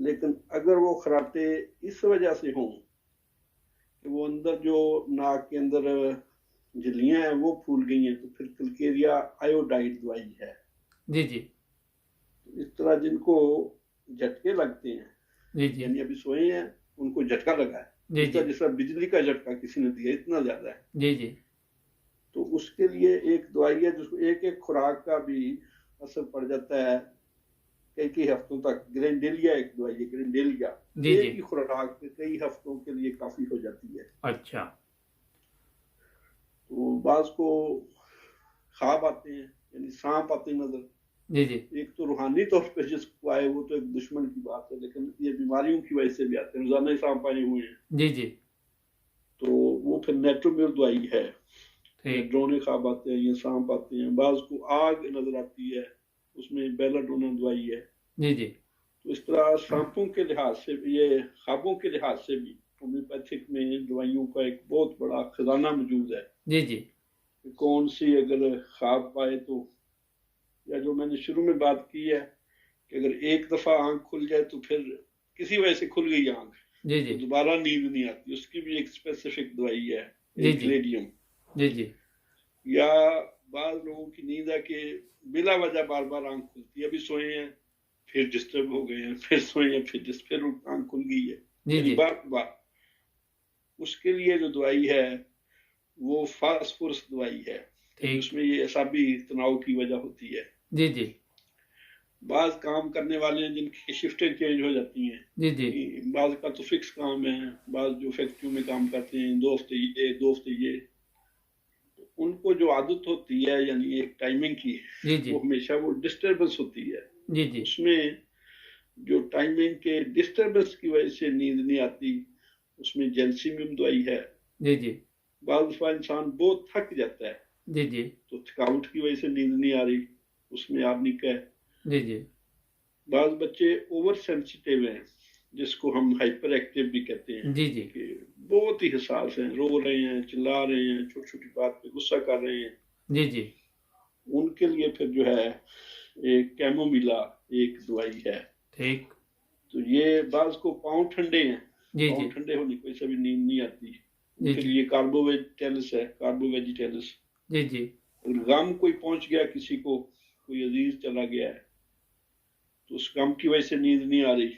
لیکن اگر وہ خراٹے اس وجہ سے ہوں کہ وہ اندر جو ناک کے اندر جھلیاں ہیں وہ پھول گئی ہیں، تو پھر کلکیریا آیوڈائڈ دوائی ہے۔ جی جی اس طرح جن کو جھٹکے لگتے ہیں، جی جی یعنی ابھی سوئے ہیں ان کو جھٹکا لگا ہے، جی اس طرح جس طرح بجلی کا جھٹکا کسی نے دیا اتنا زیادہ ہے، جی جی تو اس کے لیے ایک دوائی ہے جس کو ایک خوراک کا بھی اثر پڑ جاتا ہے کئی ہفتوں تک۔ گرینڈیلیا ایک دوائی ہے، گرینڈیلیا جی ایک جی ہی خوراک کئی ہفتوں کے لیے کافی ہو جاتی ہے۔ اچھا تو بعض کو خواب آتے ہیں، یعنی سانپ آتے ہیں نظر۔ جی جی ایک تو روحانی طور پہ جس کو آئے وہ تو ایک دشمن کی بات ہے، لیکن یہ بیماریوں کی وجہ سے بھی آتے ہیں، روزانہ ہی سانپ آئے ہوئے ہیں، جی جی تو وہ پھر نیٹرومیل دوائی ہے۔ ٹھیک ڈرونے خواب آتے ہیں یا سانپ آتے ہیں، بعض کو آگ نظر آتی ہے، اس میں بیلا ڈونا دوائی ہے۔ جی جی تو اس طرح سانپوں کے لحاظ سے بھی، یہ خوابوں کے لحاظ سے بھی ہومیوپیتھک میں دوائیوں کا ایک بہت بڑا خزانہ موجود ہے جی جی کہ کون سی اگر خواب پائے تو، یا جو میں نے شروع میں بات کی ہے کہ اگر ایک دفعہ آنکھ کھل جائے تو پھر کسی وجہ سے کھل گئی آنکھ جی تو جی دوبارہ نیند نہیں آتی، اس کی بھی ایک اسپیسیفک دوائی ہے، جی ایک جی ریڈیم۔ جی جی یا بعض لوگوں کی نیند ہے کہ بلا وجہ بار بار آنکھ کھلتی ہے، ابھی سوئے ہیں پھر ڈسٹرب ہو گئے ہیں، پھر سوئے ہیں پھر آنکھ کھل گئی ہے، جی یعنی جی بار بار۔ اس کے لیے جو دوائی ہے وہ فاسفورس دوائی ہے، یعنی ٹھیک اس میں یہ اعصابی تناؤ کی وجہ ہوتی ہے۔ جی جی بعض کام کرنے والے ہیں جن کی شفٹیں چینج ہو جاتی ہیں، جی جی بعض کا تو فکس کام ہے، بعض جو فیکٹریوں میں کام کرتے ہیں 2 ہفتے یہ 2 ہفتے یہ، ان کو جو عادت ہوتی ہے یعنی ایک ٹائمنگ کی، جی جی وہ ہمیشہ وہ ڈسٹربنس ہوتی ہے۔ جی جی اس میں جو ٹائمنگ کے ڈسٹربنس کی وجہ سے نیند نہیں آتی، اس میں جینسیمیم دوائی ہے۔ جی جی بعض دفعہ انسان بہت تھک جاتا ہے جی جی تو تھکاوٹ کی وجہ سے نیند نہیں آ رہی، اس میں آرنیکا ہے۔ جی جی بعض بچے اوور سینسیٹیو ہیں جس کو ہم ہائپر ایکٹیو بھی کہتے ہیں، جی جی کہ بہت ہی حساس ہیں، رو رہے ہیں، چلا رہے ہیں، چھوٹی چھوٹی بات پہ غصہ کر رہے ہیں، جی جی ان کے لیے پھر جو ہے ایک کیمومیلا ایک دوائی ہے۔ ٹھیک تو یہ بعض کو پاؤں ٹھنڈے ہیں، جی پاؤں جی ٹھنڈے ہونے کی وجہ سے بھی نیند نہیں آتی، ان جی کے جی لیے کاربو ویجیٹیلس ہے، کاربو ویجیٹیلس۔ جی جی اگر غم کوئی پہنچ گیا، کسی کو کوئی عزیز چلا گیا ہے تو اس غم کی وجہ سے نیند نہیں آ رہی،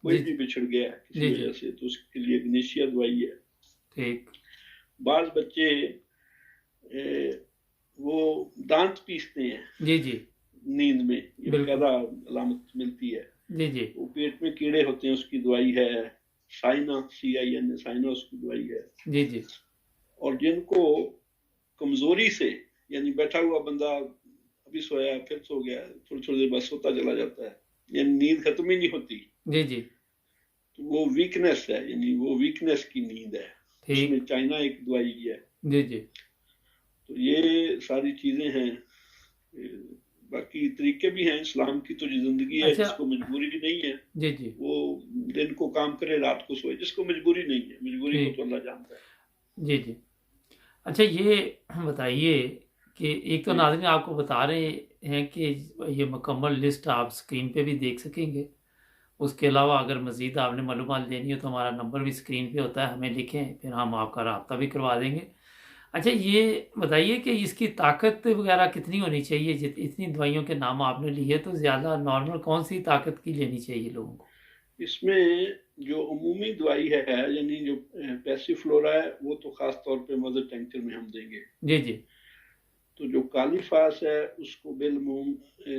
کوئی جی بھی بچھڑ گیا ہے کسی جی وجہ سے، تو اس کے لیے گنیشیا دوائی ہے۔ ٹھیک بعض بچے وہ دانت پیستے ہیں جی جی نیند میں، یہ بالکل باقاعدہ علامت ملتی ہے۔ جی جی وہ پیٹ میں کیڑے ہوتے ہیں، اس کی دوائی ہے سائنا، CIN، سائنا اس کی دوائی ہے۔ جی جی اور جن کو کمزوری سے، یعنی بیٹھا ہوا بندہ ابھی سویا پھر سو گیا، تھوڑی تھوڑی دیر بعد سوتا چلا جاتا ہے، یعنی نیند ختم ہی نہیں ہوتی، جی جی تو وہ ویکنیس ہے، یعنی وہ ویکنیس کی نیند ہے، اس میں ٹھیک چائنا ایک دوائی ہے۔ جی جی تو یہ ساری چیزیں ہیں، باقی طریقے بھی ہیں۔ اسلام کی تو جو زندگی ہے اچھا جس کو مجبوری نہیں ہے جی جی وہ دن کو کام کرے رات کو سوئے، جس کو مجبوری نہیں ہے، مجبوری کو ٹھیک تو اللہ جانتا ہے۔ جی جی اچھا یہ بتائیے کہ ایک تو جی ناظرین آپ کو بتا رہے ہیں کہ یہ مکمل لسٹ آپ اسکرین پہ بھی دیکھ سکیں گے، اس کے علاوہ اگر مزید آپ نے معلومات لینی ہو تو ہمارا نمبر بھی اسکرین پہ ہوتا ہے، ہمیں لکھیں پھر ہم آپ کا رابطہ بھی کروا دیں گے۔ اچھا یہ بتائیے کہ اس کی طاقت وغیرہ کتنی ہونی چاہیے؟ اتنی دوائیوں کے نام آپ نے لیے تو زیادہ نارمل کون سی طاقت کی لینی چاہیے لوگوں کو؟ اس میں جو عمومی دوائی ہے، یعنی جو پیسی فلورا ہے وہ تو خاص طور پہ مدر ٹینکر میں ہم دیں گے۔ جی جی تو جو کالی فاس ہے اس کو بالعموم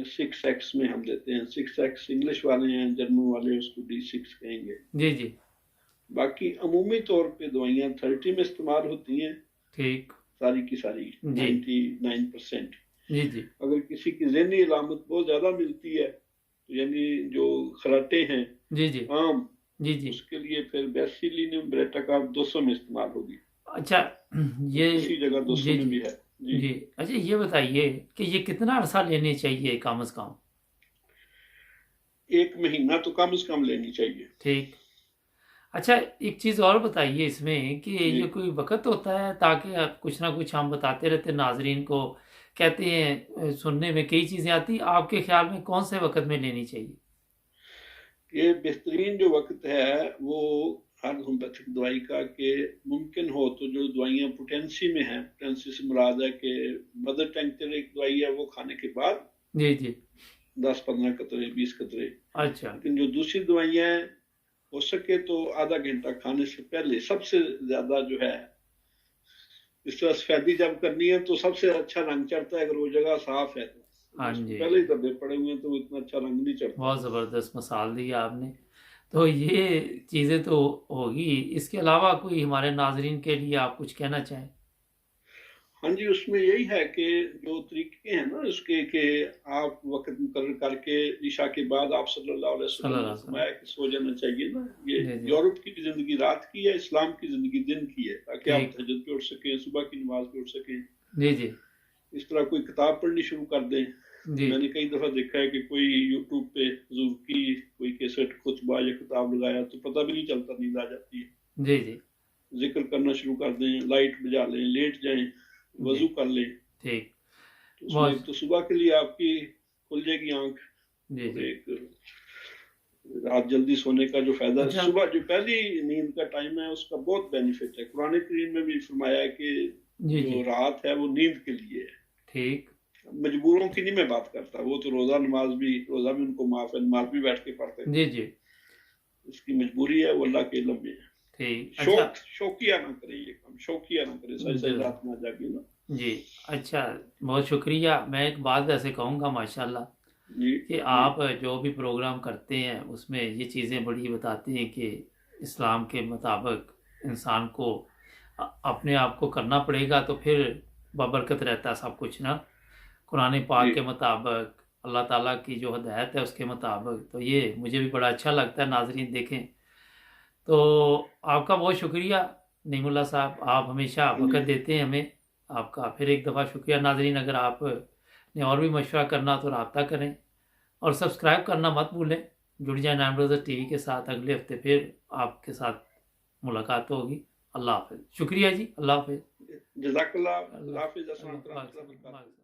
6X میں ہم دیتے ہیں، 6X انگلش والے ہیں، جرمن والے اس کو D6 کہیں گے۔ جی جی باقی عمومی طور پہ دوائیاں 30 میں استعمال ہوتی ہیں، ٹھیک ساری کی ساری جی 99%۔ جی جی اگر کسی کی ذہنی علامت بہت زیادہ ملتی ہے تو یعنی جو خراٹے ہیں جی جی عام، جی جی اس کے لیے پھر بیسیلینیم بریٹاکاپ 200 میں استعمال ہوگی، اچھا یہ کسی جگہ 200 جی میں جی بھی ہے۔ جی جی اچھا یہ بتائیے کہ یہ کتنا عرصہ لینے چاہیے کم از کم؟ 1 مہینہ تو کم از کم لینی چاہیے۔ ٹھیک اچھا ایک چیز اور بتائیے اس میں کہ جی یہ کوئی وقت ہوتا ہے تاکہ کچھ نہ کچھ ہم بتاتے رہتے ناظرین کو، کہتے ہیں سننے میں کئی چیزیں آتی، آپ کے خیال میں کون سے وقت میں لینی چاہیے؟ کہ بہترین جو وقت ہے وہ ہر ہومیوپیتھک دوائی کا کہ ممکن ہو تو جو دوائیاں پوٹینسی میں ہیں، پوٹینسی سے مراد ہے کہ مدر ٹینکچر ایک دوائی ہے وہ کھانے کے بعد جی جی 10-15 قطرے 20 قطرے، اچھا لیکن جو دوسری دوائیاں ہیں ہو سکے تو آدھا گھنٹہ کھانے سے پہلے سب سے زیادہ جو ہے، اس طرح سفیدی جب کرنی ہے تو سب سے اچھا رنگ چڑھتا ہے اگر وہ جگہ صاف ہے تو، ہاں اس کو جی پہلے ہی دبے پڑے ہوئے ہیں تو وہ اتنا اچھا رنگ نہیں چڑھتا۔ بہت زبردست مثال دی آپ نے، تو یہ چیزیں تو ہوگی، اس کے علاوہ کوئی ہمارے ناظرین کے لیے آپ کچھ کہنا چاہیں؟ ہاں جی، اس میں یہی ہے کہ جو طریقے ہیں نا اس کے کہ آپ وقت مقرر کر کے عشاء کے بعد آپ صلی اللہ علیہ صلی وسلم اللہ نے علیہ وسلم۔ فرمایا کہ سو جانا چاہیے نا، یہ جی جی یورپ کی زندگی رات کی ہے، اسلام کی زندگی دن کی ہے، تاکہ آپ ٹھیک، تہجد پہ اٹھ سکیں، صبح کی نماز پہ اٹھ سکیں۔ جی جی اس طرح کوئی کتاب پڑھنی شروع کر دیں۔ جی میں نے کئی دفعہ دیکھا ہے کہ کوئی یوٹیوب پہ حضور کی کوئی کیسٹ خطبہ یا کتاب لگایا تو پتہ بھی نہیں چلتا، نیند آ جاتی ہے۔ جی جی ذکر کرنا شروع کر دیں، لائٹ بجا لیں، لیٹ جائیں، جی وضو کر لیں، ٹھیک، تو اس میں بہت ایک تو صبح کے لیے آپ کی کھل جائے گی آنکھ، جی اور جی ایک رات جلدی سونے کا جو فائدہ ہے، اچھا صبح جو پہلی نیند کا ٹائم ہے اس کا بہت بینیفٹ ہے۔ قرآن کریم میں بھی فرمایا ہے کہ جی جی جو رات ہے وہ نیند کے لیے ہے۔ ٹھیک، مجبوروں کی نہیں میں بات کرتا، وہ تو روزہ نماز بھی، روزہ بھی ان کو معاف ہے، نماز بھی بیٹھ کے پڑھتے ہیں، جی جی اس کی مجبوری ہے، وہ اللہ کے علم میں ہے۔ ٹھیک، اچھا شوقیہ نہ کریں، یہ کام شوقیہ نہ کریں، ساری ساری رات نہ جاگیں نا۔ جی اچھا، بہت شکریہ۔ میں ایک بات ویسے کہوں گا ماشاءاللہ جی کہ آپ جو بھی پروگرام کرتے ہیں اس میں یہ چیزیں بڑی بتاتے ہیں کہ اسلام کے مطابق انسان کو اپنے آپ کو کرنا پڑے گا تو پھر بابرکت رہتا ہے سب کچھ نا، قرآن پاک جی کے مطابق، اللہ تعالیٰ کی جو ہدایت ہے اس کے مطابق، تو یہ مجھے بھی بڑا اچھا لگتا ہے۔ ناظرین دیکھیں تو آپ کا بہت شکریہ نعیم اللہ صاحب، آپ ہمیشہ وقت دیتے ہیں ہمیں، آپ کا پھر ایک دفعہ شکریہ۔ ناظرین اگر آپ نے اور بھی مشورہ کرنا تو رابطہ کریں اور سبسکرائب کرنا مت بھولیں۔ جڑ جائیں نائن بردرز ٹی وی کے ساتھ، اگلے ہفتے پھر آپ کے ساتھ ملاقات ہوگی۔ اللہ حافظ، شکریہ جی، اللہ حافظ۔ جزاک اللہ، اللہ اللہ حافظ، السلام اللہ علیکم ورحمۃ اللہ وبرکاتہ۔